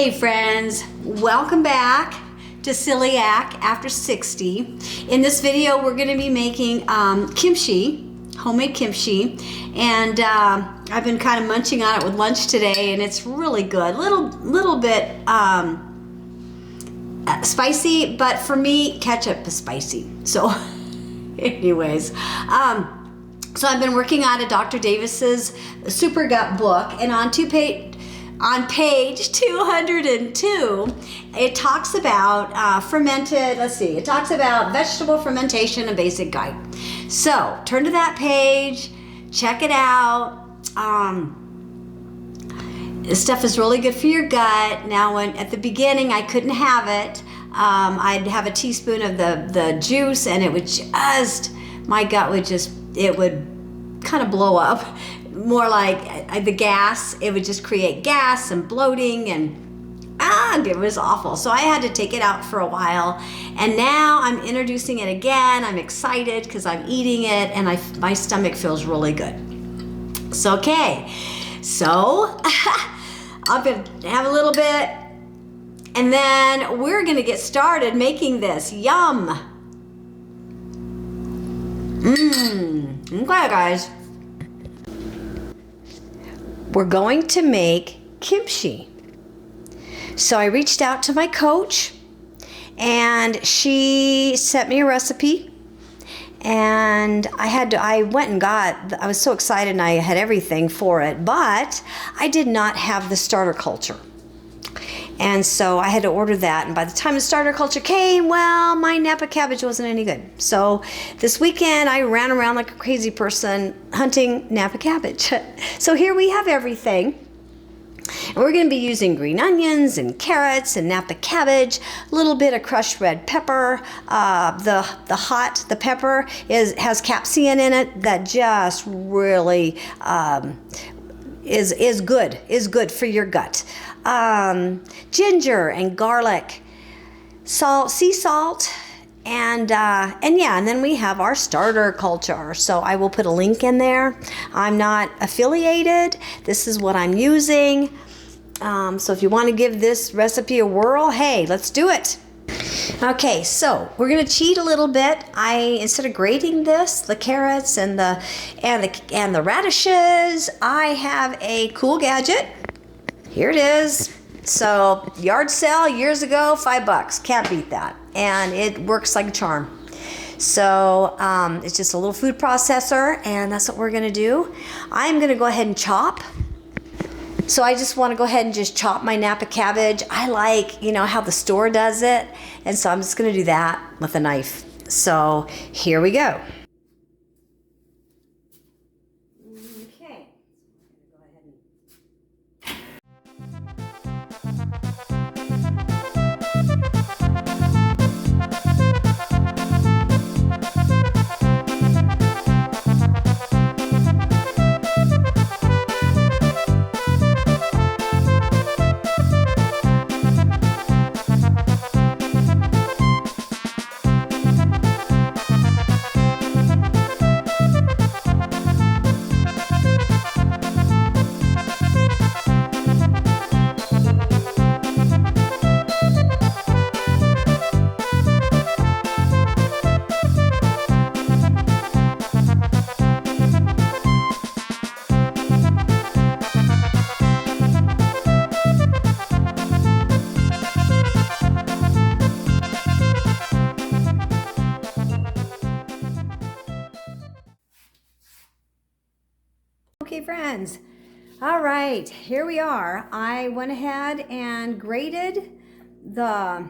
Hey friends, welcome back to Celiac After 60. In this video we're going to be making kimchi, homemade kimchi, and I've been kind of munching on it with lunch today, and it's really good. Little bit spicy, but for me ketchup is spicy. So anyways, so I've been working on a Dr. Davis's Super Gut book, and on page 202, it talks about fermented, it talks about vegetable fermentation and basic guide. So turn to that page, check it out. This stuff is really good for your gut. Now, at the beginning I couldn't have it. I'd have a teaspoon of the juice, and it would just, my gut would just, it would kind of blow up. More like the gas, it would just create gas and bloating, and it was awful. So I had to take it out for a while, and now I'm introducing it again. I'm excited because I'm eating it, and my stomach feels really good. So okay, so I'm gonna have a little bit, and then we're gonna get started making this. Yum. Okay, guys. We're going to make kimchi. So I reached out to my coach, and she sent me a recipe, and I went and I was so excited, and I had everything for it, but I did not have the starter culture. And so I had to order that, and by the time the starter culture came, well, my napa cabbage wasn't any good. So this weekend I ran around like a crazy person hunting napa cabbage. So here we have everything. And we're going to be using green onions and carrots and napa cabbage, a little bit of crushed red pepper. The pepper has capsaicin in it that just really is good for your gut. Ginger and garlic, salt, sea salt, and then we have our starter culture. So I will put a link in there. I'm not affiliated. This is what I'm using. So if you want to give this recipe a whirl, hey, let's do it. Okay, so we're gonna cheat a little bit. Instead of grating the carrots and the radishes, I have a cool gadget. Here it is. So yard sale years ago, $5. Can't beat that, and it works like a charm. So it's just a little food processor, and that's what we're gonna do. I'm gonna go ahead and chop. So I just want to go ahead and just chop my napa cabbage. I like, how the store does it, and so I'm just gonna do that with a knife. So here we go. Okay, friends. All right, here we are. I went ahead and shredded the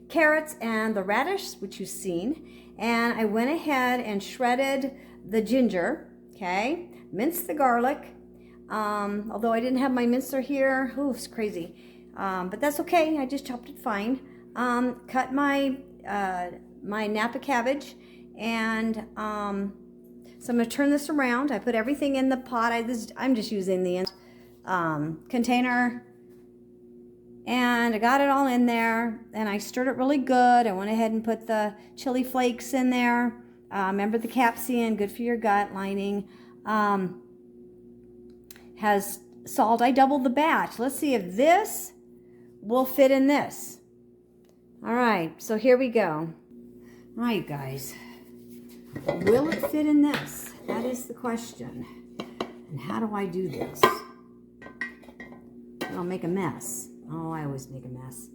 carrots and the radish, which you've seen, and I went ahead and shredded the ginger. Okay, minced the garlic. Although I didn't have my mincer here, it's crazy, but that's okay. I just chopped it fine. Cut my napa cabbage. And so I'm going to turn this around. I put everything in the pot. I'm just using the container, and I got it all in there, and I stirred it really good. I went ahead and put the chili flakes in there. Remember the capsaicin, good for your gut lining. has salt. I doubled the batch. Let's see if this will fit in this. All right, so here we go. All right, guys. Will it fit in this? That is the question. And how do I do this? I'll make a mess. Oh, I always make a mess.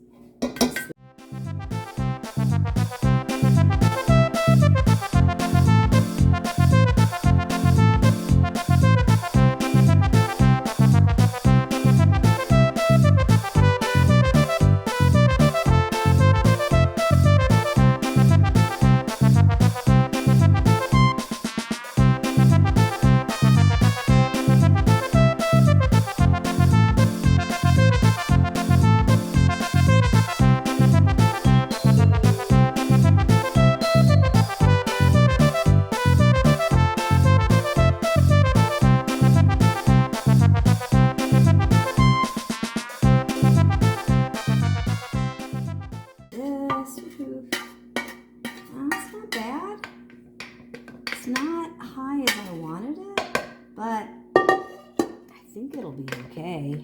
Not high as I wanted it, but I think it'll be okay.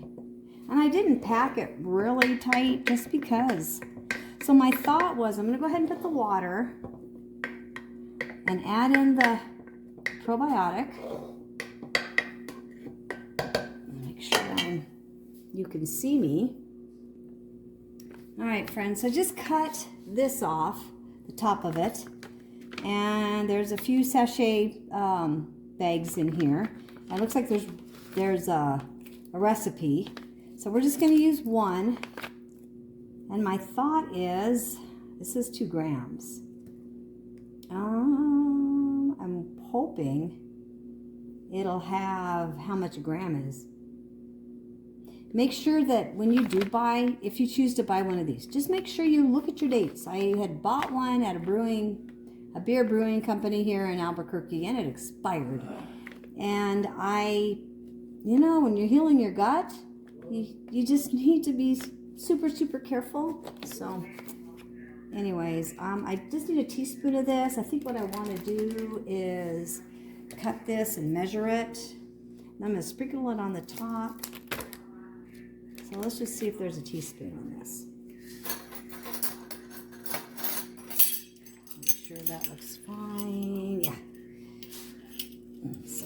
And I didn't pack it really tight just because. So my thought was I'm going to go ahead and put the water and add in the probiotic. Make sure you can see me. All right, friends, so just cut this off, the top of it. And there's a few sachet bags in here. It looks like there's a recipe. So we're just going to use one. And my thought is, this is 2 grams. I'm hoping it'll have how much a gram is. Make sure that when you do buy, if you choose to buy one of these, just make sure you look at your dates. I had bought one at a beer brewing company here in Albuquerque, and it expired. And when you're healing your gut, you just need to be super, super careful. So anyways, I just need a teaspoon of this. I think what I want to do is cut this and measure it. And I'm going to sprinkle it on the top. So let's just see if there's a teaspoon in this. That looks fine. Yeah. So.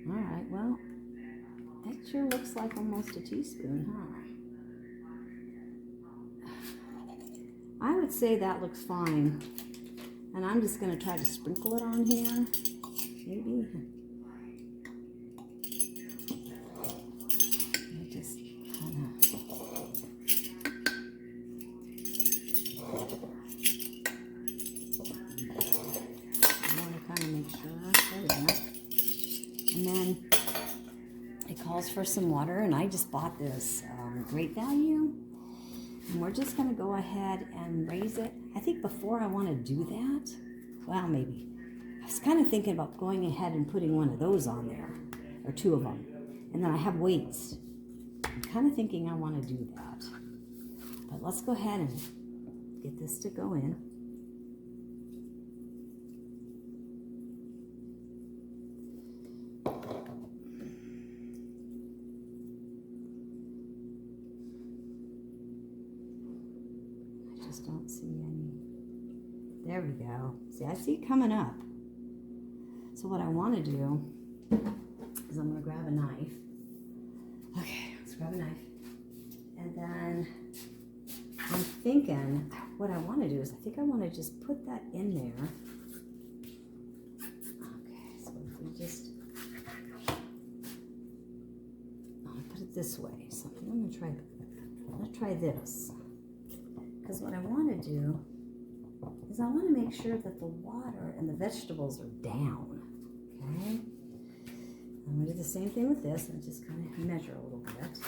All right. Well, that sure looks like almost a teaspoon, huh? I would say that looks fine. And I'm just going to try to sprinkle it on here. Maybe. And then it calls for some water, and I just bought this great value, and we're just going to go ahead and raise it. I think before I want to do that, well, maybe I was kind of thinking about going ahead and putting one of those on there, or 2 of them, and then I have weights. I'm kind of thinking I want to do that, but let's go ahead and get this to go in. Don't see any. There we go. See, I see it coming up. So what I want to do is I'm going to grab a knife. Okay, let's grab a knife. And then I'm thinking what I want to do is I think I want to just put that in there. Okay, so if we just put it this way. So I'm going to try this. Because what I want to do is I want to make sure that the water and the vegetables are down, okay? I'm going to do the same thing with this and just kind of measure a little bit.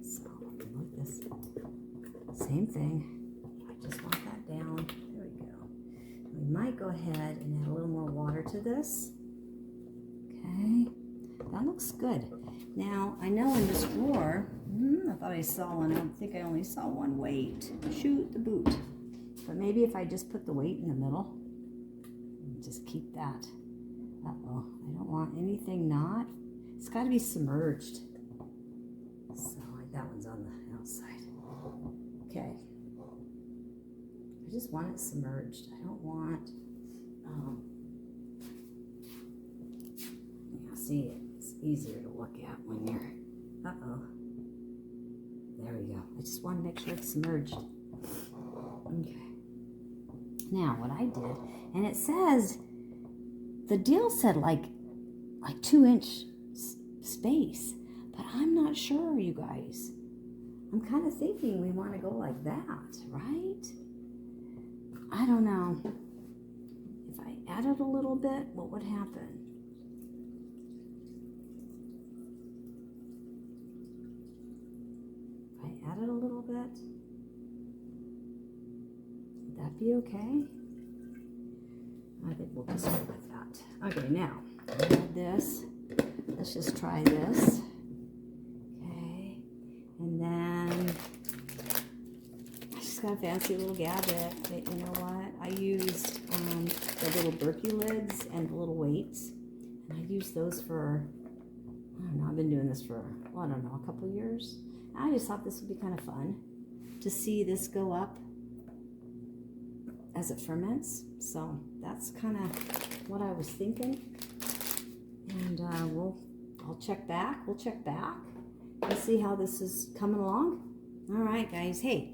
So, like this. Same thing. I just want that down. There we go. We might go ahead and add a little more water to this. Okay. That looks good. Now, I know in this drawer, thought I saw one. I think I only saw one weight. Shoot the boot. But maybe if I just put the weight in the middle, just keep that. Uh-oh, I don't want anything not. It's got to be submerged. So like that one's on the outside. Okay. I just want it submerged. I don't want, see, it's easier to look at when you're, uh-oh. There we go. I just want to make sure it's submerged. Okay. Now, what I did, and it says, the deal said like 2-inch space, but I'm not sure, you guys. I'm kind of thinking we want to go like that, right? I don't know. If I added a little bit, what would happen? If I added a little bit, would that be okay? I think we'll just go with that. Okay, now, I add this. Let's just try this. Okay, and then I just got a fancy little gabbit. But you know what? I used the little Berkey lids and the little weights. And I used those for, I don't know, I've been doing this for, well, I don't know, a couple years. I just thought this would be kind of fun to see this go up as it ferments. So that's kind of what I was thinking. And I'll check back. We'll check back and see how this is coming along. All right, guys. Hey,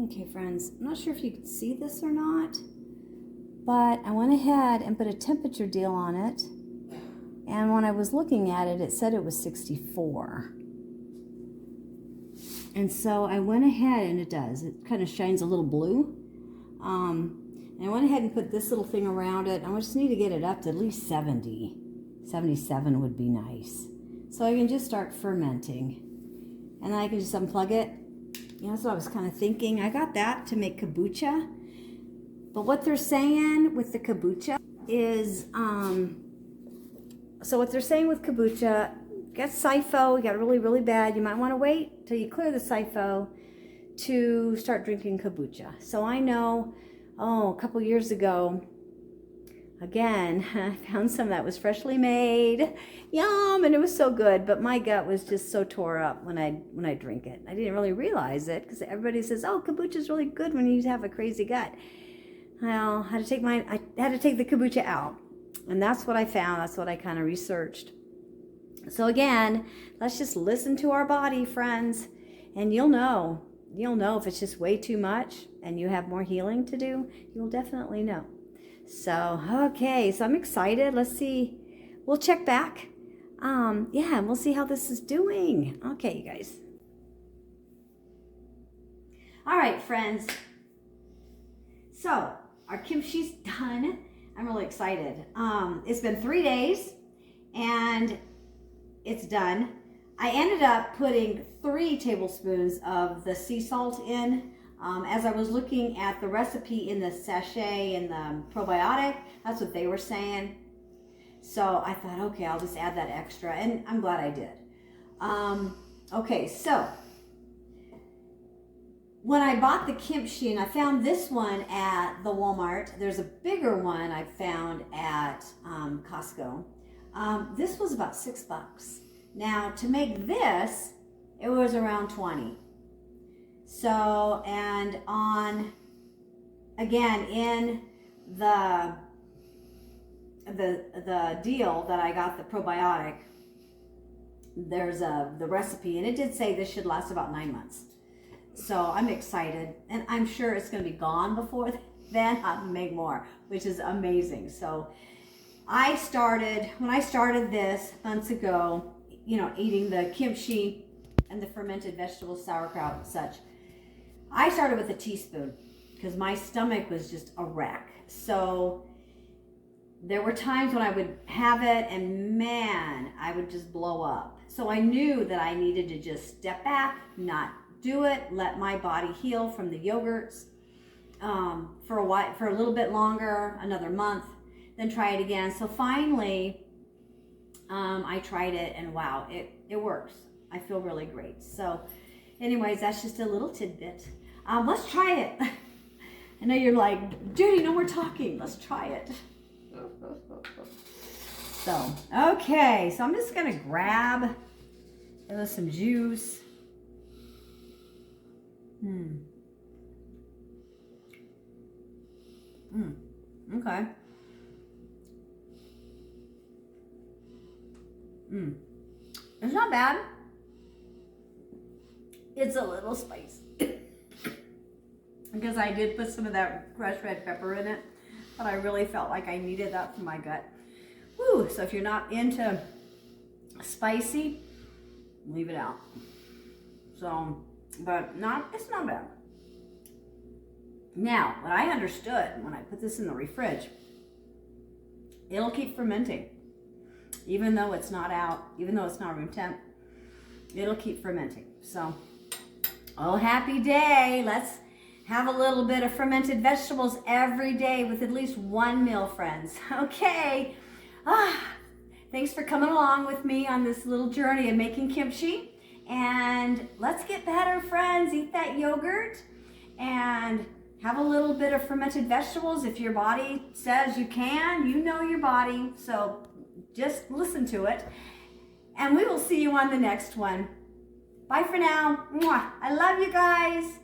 okay, friends. I'm not sure if you can see this or not, but I went ahead and put a temperature deal on it. And when I was looking at it, it said it was 64. And so I went ahead, and it does. It kind of shines a little blue. And I went ahead and put this little thing around it. I just need to get it up to at least 70. 77 would be nice. So I can just start fermenting. And then I can just unplug it. You know, that's what I was kind of thinking. I got that to make kombucha. But what they're saying with the kombucha is, get SIBO, you got really, really bad. You might want to wait till you clear the SIBO to start drinking kombucha. So I know, a couple years ago, again, I found some that was freshly made. Yum, and it was so good, but my gut was just so tore up when I drink it. I didn't really realize it because everybody says, oh, kombucha is really good when you have a crazy gut. Well, I had to take the kombucha out. And that's what I found. That's what I kind of researched. So again, let's just listen to our body, friends, and you'll know if it's just way too much and you have more healing to do. You'll definitely know. So, okay, so I'm excited. Let's see. We'll check back. And we'll see how this is doing. Okay, you guys. All right, friends. So, our kimchi's done. I'm really excited. It's been 3 days, and it's done. I ended up putting 3 tablespoons of the sea salt in. As I was looking at the recipe in the sachet and the probiotic, that's what they were saying. So I thought, okay, I'll just add that extra, and I'm glad I did. Okay, so when I bought the kimchi, and I found this one at the Walmart, there's a bigger one I found at Costco. This was about $6. Now, to make this, it was around 20. So, and on, again, in the deal that I got, the probiotic, there's the recipe, and it did say this should last about 9 months. So I'm excited, and I'm sure it's going to be gone before then. I'll make more, which is amazing. So when I started this months ago, eating the kimchi and the fermented vegetable sauerkraut and such, I started with a teaspoon because my stomach was just a wreck. So there were times when I would have it and man, I would just blow up. So I knew that I needed to just step back, not do it, let my body heal from the yogurts for a while, for a little bit longer, another month, then try it again. So finally, I tried it and wow, it works. I feel really great. So anyways, that's just a little tidbit. Let's try it. I know you're like, Judy, no more talking. Let's try it. So, okay. So I'm just going to grab some juice. Okay. It's not bad. It's a little spicy. Because I did put some of that crushed red pepper in it. But I really felt like I needed that for my gut. Woo! So if you're not into spicy, leave it out. So, but it's not bad. Now, what I understood when I put this in the fridge, it'll keep fermenting. Even though it's not out, even though it's not room temp, it'll keep fermenting. So, oh, happy day. Let's have a little bit of fermented vegetables every day with at least one meal, friends. Okay. Thanks for coming along with me on this little journey of making kimchi. And let's get better, friends. Eat that yogurt and have a little bit of fermented vegetables. If your body says you can, you know your body. So just listen to it. And we will see you on the next one. Bye for now. Mwah. I love you guys.